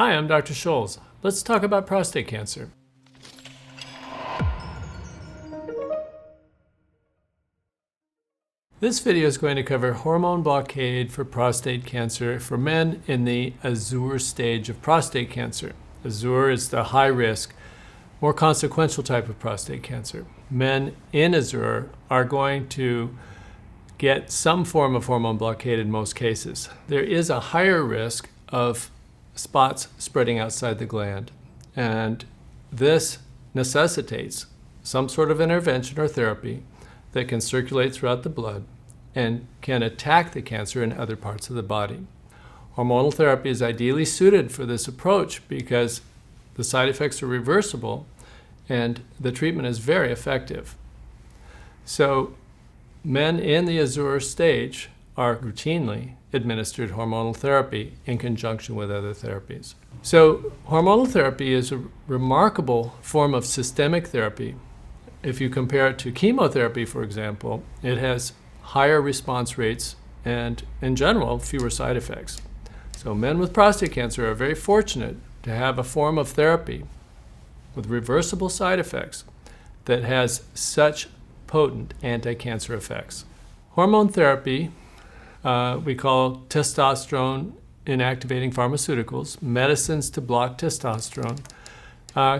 Hi, I'm Dr. Scholz. Let's talk about prostate cancer. This video is going to cover hormone blockade for prostate cancer for men in the Azure stage of prostate cancer. Azure is the high risk, more consequential type of prostate cancer. Men in Azure are going to get some form of hormone blockade in most cases. There is a higher risk of spots spreading outside the gland, and this necessitates some sort of intervention or therapy that can circulate throughout the blood and can attack the cancer in other parts of the body. Hormonal therapy is ideally suited for this approach because the side effects are reversible and the treatment is very effective. So men in the Azure stage are routinely administered hormonal therapy in conjunction with other therapies. So hormonal therapy is a remarkable form of systemic therapy. If you compare it to chemotherapy, for example, it has higher response rates and, in general, fewer side effects. So men with prostate cancer are very fortunate to have a form of therapy with reversible side effects that has such potent anti-cancer effects. Hormone therapy, we call testosterone inactivating pharmaceuticals, medicines to block testosterone,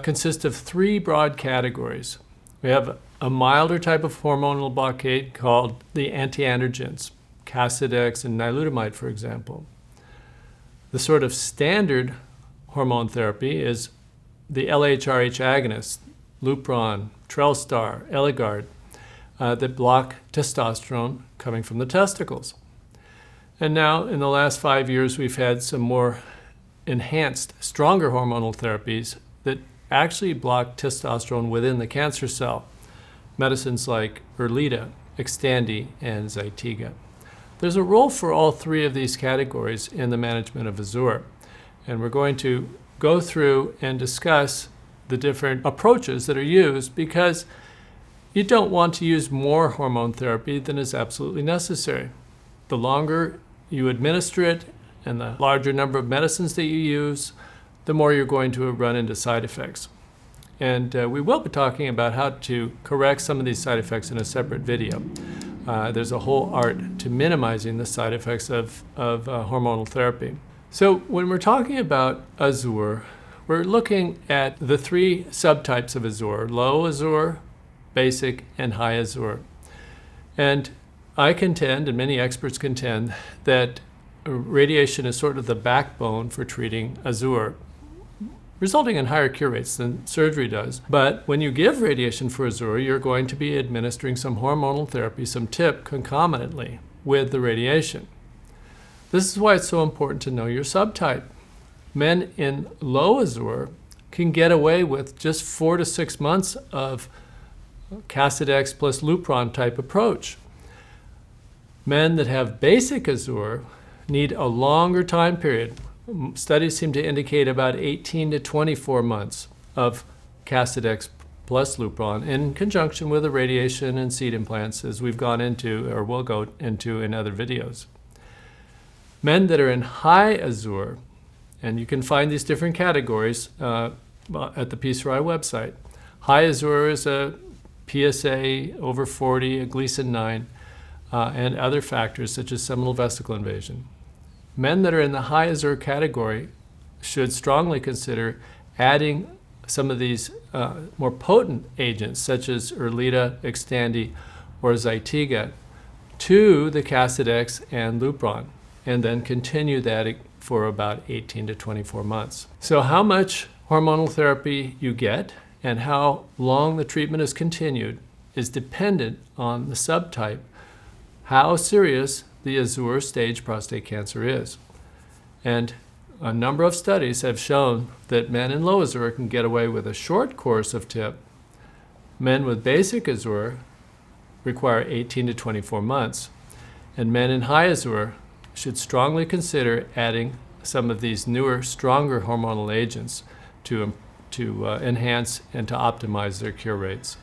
consist of three broad categories. We have a milder type of hormonal blockade called the anti-androgens, Casodex and Nilutamide, for example. The sort of standard hormone therapy is the LHRH agonists, Lupron, Trelstar, Eligard, that block testosterone coming from the testicles. And now, in the last 5 years, we've had some more enhanced, stronger hormonal therapies that actually block testosterone within the cancer cell. Medicines like Erleada, Xtandi, and Zytiga. There's a role for all three of these categories in the management of Azure. And we're going to go through and discuss the different approaches that are used because you don't want to use more hormone therapy than is absolutely necessary. The longer you administer it and the larger number of medicines that you use, the more you're going to run into side effects. And we will be talking about how to correct some of these side effects in a separate video. There's a whole art to minimizing the side effects of hormonal therapy. So when we're talking about Azure, we're looking at the three subtypes of Azure: Low-Azure, Basic, and High-Azure. And I contend, and many experts contend, that radiation is sort of the backbone for treating Azure, resulting in higher cure rates than surgery does. But when you give radiation for Azure, you're going to be administering some hormonal therapy, some TIP, concomitantly with the radiation. This is why it's so important to know your subtype. Men in Low-Azure can get away with just 4 to 6 months of Casodex plus Lupron type approach. Men that have Basic-Azure need a longer time period. Studies seem to indicate about 18 to 24 months of Casodex plus Lupron in conjunction with the radiation and seed implants, as we've gone into or will go into in other videos. Men that are in High-Azure, and you can find these different categories at the PCRI website. High-Azure is a PSA over 40, a Gleason 9, and other factors such as seminal vesicle invasion. Men that are in the High-Azure category should strongly consider adding some of these more potent agents such as Erleada, Xtandi, or Zytiga to the Casodex and Lupron, and then continue that for about 18 to 24 months. So how much hormonal therapy you get and how long the treatment is continued is dependent on the subtype, how serious the Azure stage prostate cancer is. And a number of studies have shown that men in Low-Azure can get away with a short course of TIP. Men with Basic-Azure require 18 to 24 months. And men in High-Azure should strongly consider adding some of these newer, stronger hormonal agents to enhance and to optimize their cure rates.